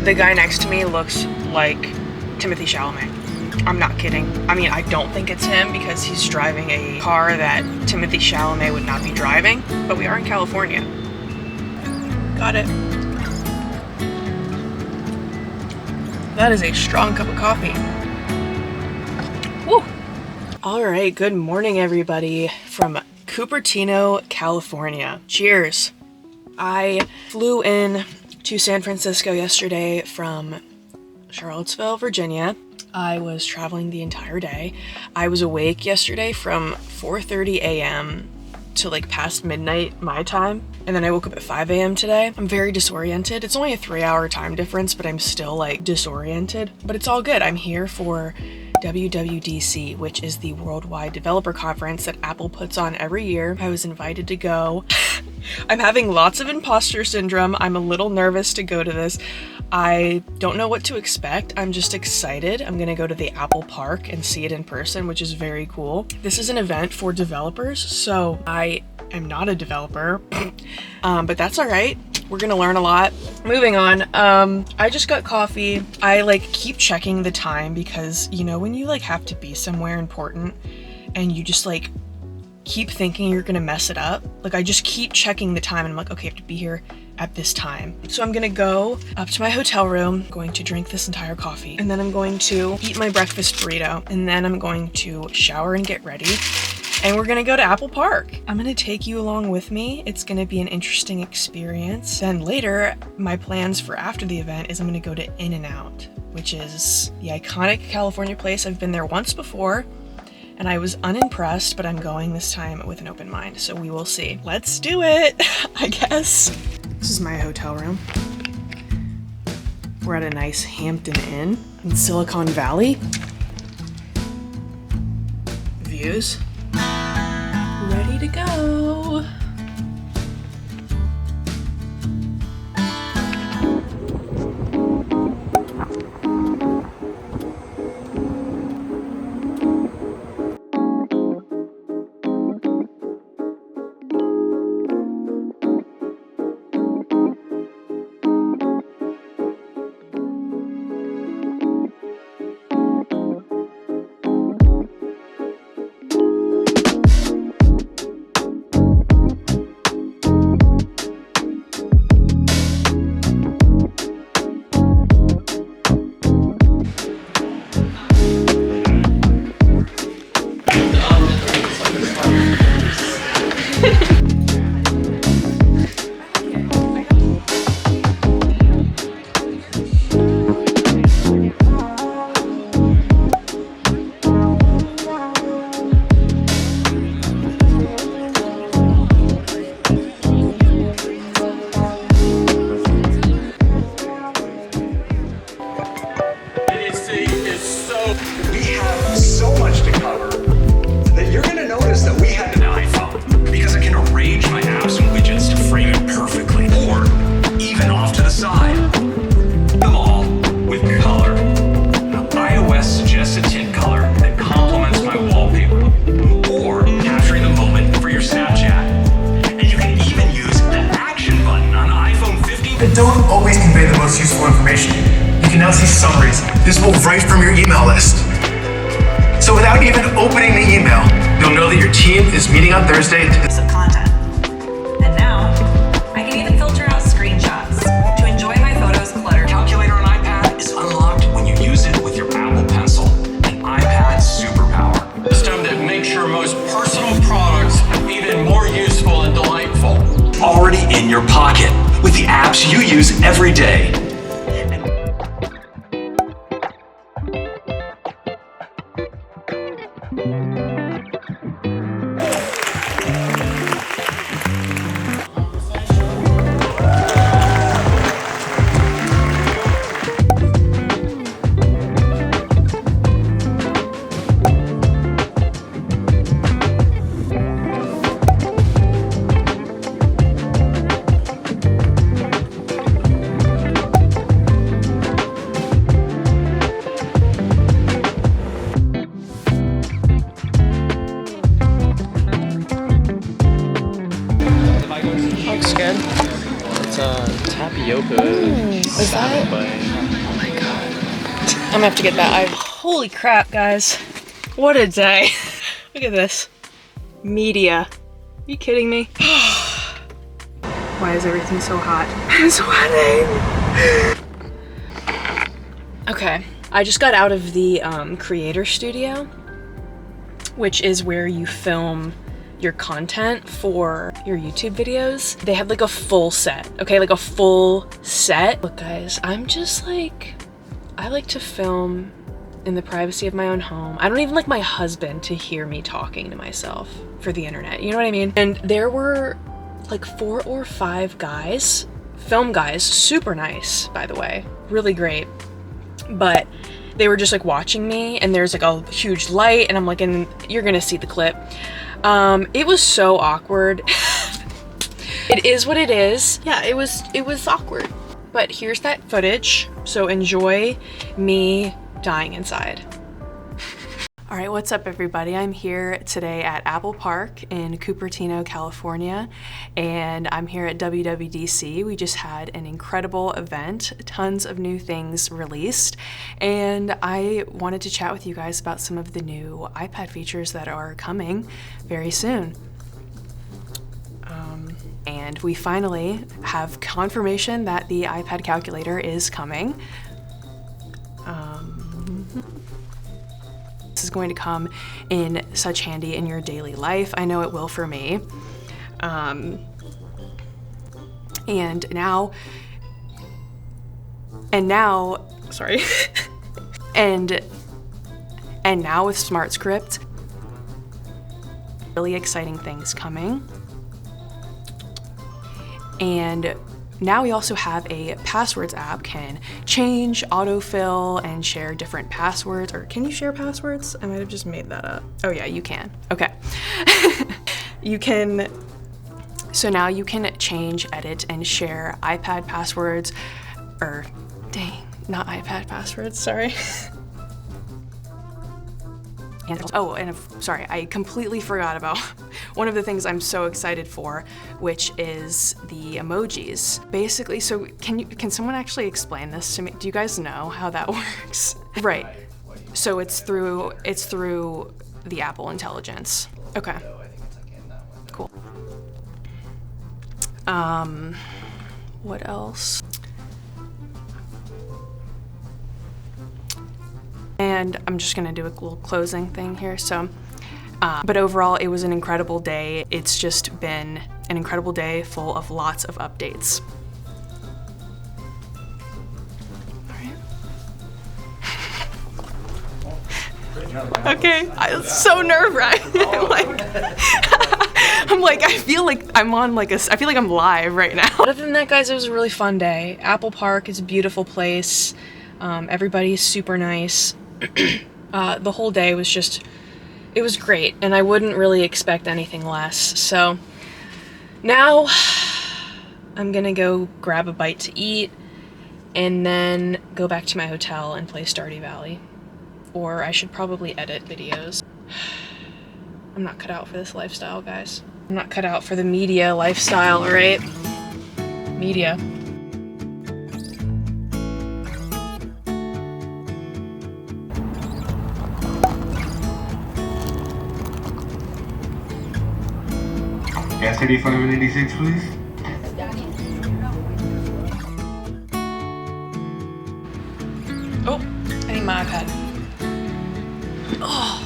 The guy next to me looks like Timothy Chalamet. I'm not kidding. I mean, I don't think it's him because he's driving a car that Timothy Chalamet would not be driving, but we are in California. Got it. That is a strong cup of coffee. Woo! All right, good morning, everybody, from Cupertino, California. Cheers. I flew in to San Francisco yesterday from Charlottesville, Virginia. I was traveling the entire day. I was awake yesterday from 4:30 a.m. to like past midnight my time, and then I woke up at 5 a.m. today. I'm very disoriented. It's only a 3-hour time difference, but I'm still like disoriented, but it's all good. I'm here for WWDC, which is the Worldwide Developer Conference that Apple puts on every year. I was invited to go. I'm having lots of imposter syndrome. I'm a little nervous to go to this. I don't know what to expect. I'm just excited. I'm gonna go to the Apple Park and see it in person, which is very cool. This is an event for developers, so I am not a developer, but that's all right. We're gonna learn a lot. Moving on, I just got coffee. I like keep checking the time because, you know, when you like have to be somewhere important and you just like keep thinking you're gonna mess it up, like I just keep checking the time and I'm like, okay, I have to be here at this time. So I'm gonna go up to my hotel room, going to drink this entire coffee, and then I'm going to eat my breakfast burrito, and then I'm going to shower and get ready. And we're gonna go to Apple Park. I'm gonna take you along with me. It's gonna be an interesting experience. Then later, my plans for after the event is I'm gonna go to In-N-Out, which is the iconic California place. I've been there once before, and I was unimpressed, but I'm going this time with an open mind, so we will see. Let's do it, I guess. This is my hotel room. We're at a nice Hampton Inn in Silicon Valley. Views. Ready to go. Don't always convey the most useful information. You can now see summaries. This will right from your email list. So without even opening the email, you'll know that your team is meeting on Thursday to some content. And now, I can even filter out screenshots to enjoy my photos cluttered. Calculator on iPad is unlocked when you use it with your Apple Pencil, an iPad superpower. System that makes your most personal products even more useful and delightful. Already in your pocket with the apps you use every day. It's tapioca. Is that? I'm gonna have to get that. Holy crap, guys. What a day. Look at this. Media. Are you kidding me? Why is everything so hot? I'm sweating. Okay, I just got out of the creator studio, which is where you film your content for your YouTube videos. They have like a full set, okay? Like a full set. Look guys, I'm just like, I like to film in the privacy of my own home. I don't even like my husband to hear me talking to myself for the internet, you know what I mean? And there were like 4 or 5 guys, film guys, super nice, by the way, really great. But they were just like watching me, and there's like a huge light, and I'm like, and you're gonna see the clip. It was so awkward. It is what it is. Yeah, it was awkward. But here's that footage, so enjoy me dying inside. All right, what's up everybody? I'm here today at Apple Park in Cupertino, California, and I'm here at WWDC. We just had an incredible event, tons of new things released, and I wanted to chat with you guys about some of the new iPad features that are coming very soon. And we finally have confirmation that the iPad calculator is coming. This is going to come in such handy in your daily life. I know it will for me. And now, sorry. and now with Smart Script, really exciting things coming. And now we also have a passwords app, can change, autofill, and share different passwords. Or can you share passwords? I might have just made that up. Oh yeah, you can. Okay. You can, so now you can change, edit, and share iPad passwords, or dang, not iPad passwords, sorry. Oh, and sorry, I completely forgot about one of the things I'm so excited for, which is the emojis. Basically, so can someone actually explain this to me? Do you guys know how that works? Right. So it's through the Apple Intelligence. Okay. Cool. What else? And I'm just gonna do a little closing thing here. So, but overall, it was an incredible day. It's just been an incredible day full of lots of updates. All right. Okay, it's so nerve-wracking. I'm like, I feel like I'm live right now. Other than that, guys, it was a really fun day. Apple Park is a beautiful place. Everybody's super nice. The whole day was just, it was great, and I wouldn't really expect anything less. So now I'm gonna go grab a bite to eat and then go back to my hotel and play Stardew Valley. Or I should probably edit videos. I'm not cut out for this lifestyle, guys. I'm not cut out for the media lifestyle, right? Media. Gas 8586, please. Oh, I need my iPad. Oh.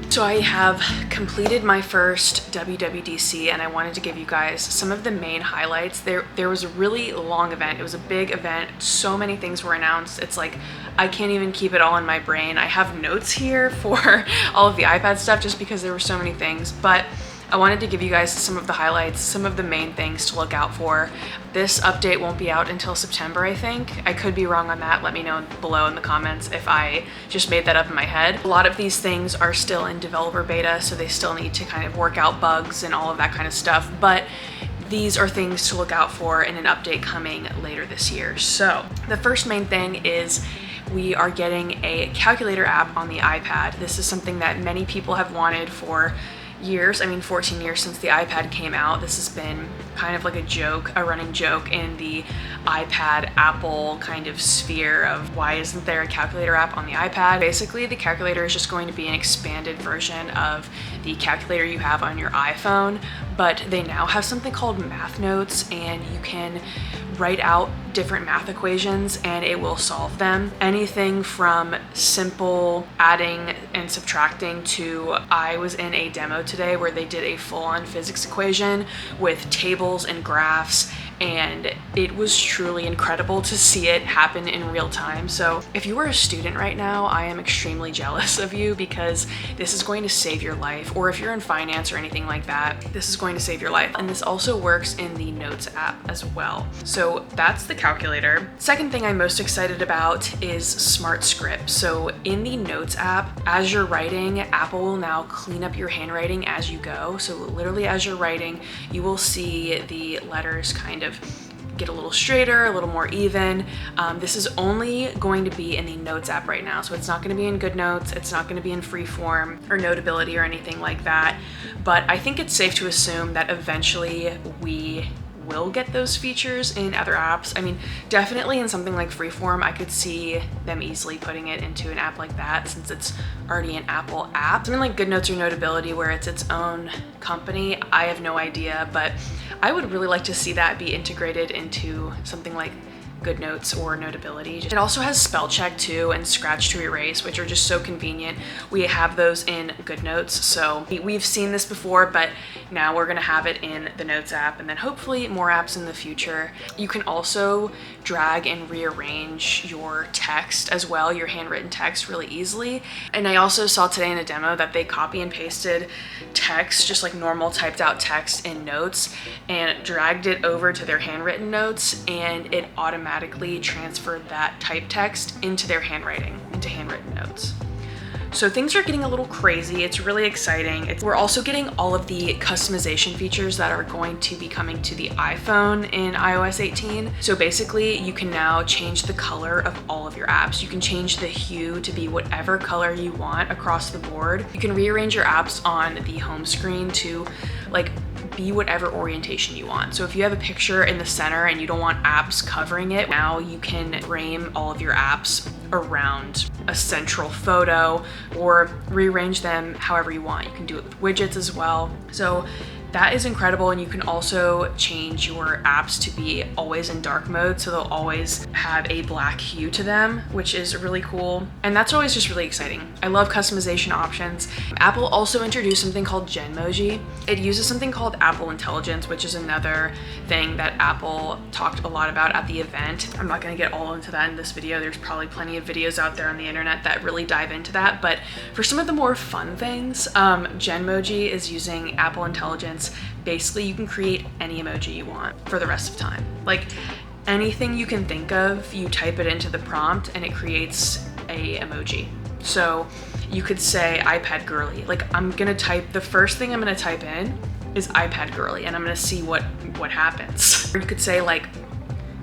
So I have completed my first WWDC, and I wanted to give you guys some of the main highlights. There was a really long event. It was a big event. So many things were announced. It's like I can't even keep it all in my brain. I have notes here for all of the iPad stuff just because there were so many things, but I wanted to give you guys some of the highlights, some of the main things to look out for. This update won't be out until September, I think. I could be wrong on that. Let me know below in the comments if I just made that up in my head. A lot of these things are still in developer beta, so they still need to kind of work out bugs and all of that kind of stuff, but these are things to look out for in an update coming later this year. So the first main thing is we are getting a calculator app on the iPad. This is something that many people have wanted for years, I mean 14 years since the iPad came out, this has been kind of like a joke, a running joke in the iPad Apple kind of sphere of why isn't there a calculator app on the iPad? Basically, the calculator is just going to be an expanded version of the calculator you have on your iPhone, but they now have something called Math Notes, and you can write out different math equations and it will solve them. Anything from simple adding and subtracting to, I was in a demo today where they did a full-on physics equation with tables and graphs, and it was truly incredible to see it happen in real time. So if you are a student right now, I am extremely jealous of you because this is going to save your life. Or if you're in finance or anything like that, this is going to save your life. And this also works in the Notes app as well. So that's the calculator. Second thing I'm most excited about is Smart Script. So in the Notes app, as you're writing, Apple will now clean up your handwriting as you go. So literally as you're writing, you will see the letters kind of get a little straighter, a little more even. This is only going to be in the Notes app right now. So it's not going to be in GoodNotes. It's not going to be in Freeform or Notability or anything like that. But I think it's safe to assume that eventually we will get those features in other apps. I mean, definitely in something like Freeform, I could see them easily putting it into an app like that since it's already an Apple app. Something like GoodNotes or Notability where it's its own company, I have no idea, but I would really like to see that be integrated into something like GoodNotes or Notability. It also has spell check too and scratch to erase, which are just so convenient. We have those in GoodNotes, so we've seen this before, but now we're gonna have it in the Notes app and then hopefully more apps in the future. You can also drag and rearrange your text as well, your handwritten text really easily. And I also saw today in a demo that they copy and pasted text, just like normal typed out text in Notes, and dragged it over to their handwritten notes, and it automatically transferred that typed text into their handwriting, into handwritten notes. So things are getting a little crazy. It's really exciting. We're also getting all of the customization features that are going to be coming to the iPhone in iOS 18. So basically you can now change the color of all of your apps. You can change the hue to be whatever color you want across the board. You can rearrange your apps on the home screen to like be whatever orientation you want. So if you have a picture in the center and you don't want apps covering it, now you can frame all of your apps around a central photo or rearrange them however you want. You can do it with widgets as well. So that is incredible, and you can also change your apps to be always in dark mode, so they'll always have a black hue to them, which is really cool. And that's always just really exciting. I love customization options. Apple also introduced something called Genmoji. It uses something called Apple Intelligence, which is another thing that Apple talked a lot about at the event. I'm not gonna get all into that in this video. There's probably plenty of videos out there on the internet that really dive into that. But for some of the more fun things, Genmoji is using Apple Intelligence. Basically, you can create any emoji you want for the rest of time. Like anything you can think of, you type it into the prompt and it creates a emoji. So you could say iPad girly. Like the first thing I'm gonna type in is iPad girly, and I'm gonna see what happens. Or you could say like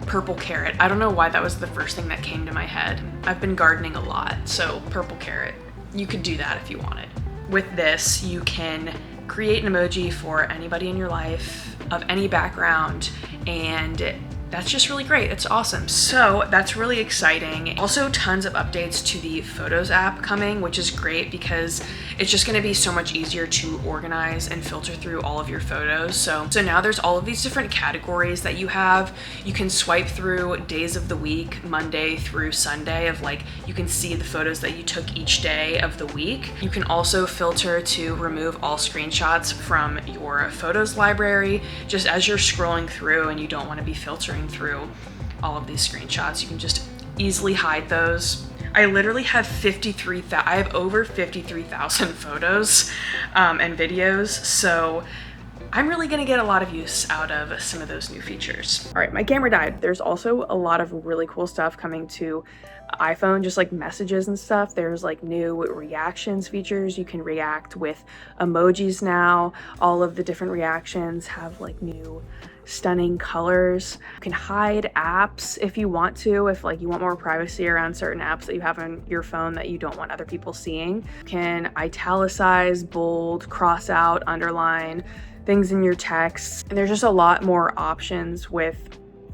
purple carrot. I don't know why that was the first thing that came to my head. I've been gardening a lot, so purple carrot. You could do that if you wanted. With this, you can create an emoji for anybody in your life of any background, and that's just really great. It's awesome. So that's really exciting. Also tons of updates to the Photos app coming, which is great because it's just gonna be so much easier to organize and filter through all of your photos. So now there's all of these different categories that you have. You can swipe through days of the week, Monday through Sunday, of like, you can see the photos that you took each day of the week. You can also filter to remove all screenshots from your photos library. Just as you're scrolling through and you don't wanna be filtering through all of these screenshots, you can just easily hide those. I literally have I have over 53,000 photos and videos, so I'm really gonna get a lot of use out of some of those new features. All right, my camera died. There's also a lot of really cool stuff coming to iPhone, just like messages and stuff. There's like new reactions features. You can react with emojis now. All of the different reactions have like new stunning colors. You can hide apps if you want to, if like you want more privacy around certain apps that you have on your phone that you don't want other people seeing. You can italicize, bold, cross out, underline things in your text. And there's just a lot more options with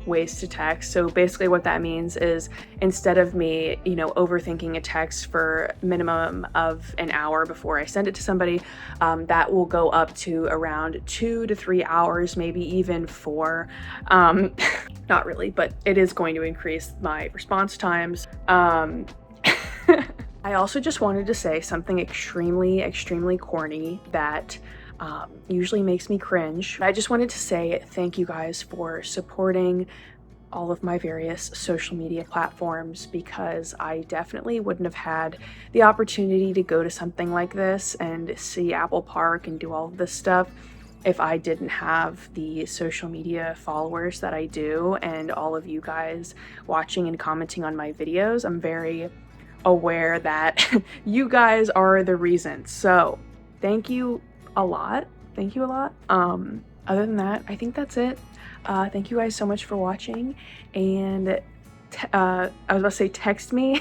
ways to text. So basically what that means is instead of me, overthinking a text for minimum of an hour before I send it to somebody, that will go up to around 2 to 3 hours, maybe even 4. Not really, but it is going to increase my response times. I also just wanted to say something extremely corny that usually makes me cringe. I just wanted to say thank you guys for supporting all of my various social media platforms, because I definitely wouldn't have had the opportunity to go to something like this and see Apple Park and do all of this stuff if I didn't have the social media followers that I do and all of you guys watching and commenting on my videos. I'm very aware that you guys are the reason. So thank you a lot. Thank you a lot. Other than that, I think that's it. Thank you guys so much for watching, and I was about to say text me,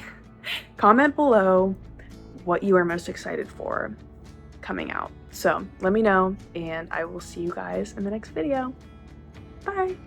comment below what you are most excited for coming out. So let me know, and I will see you guys in the next video. Bye.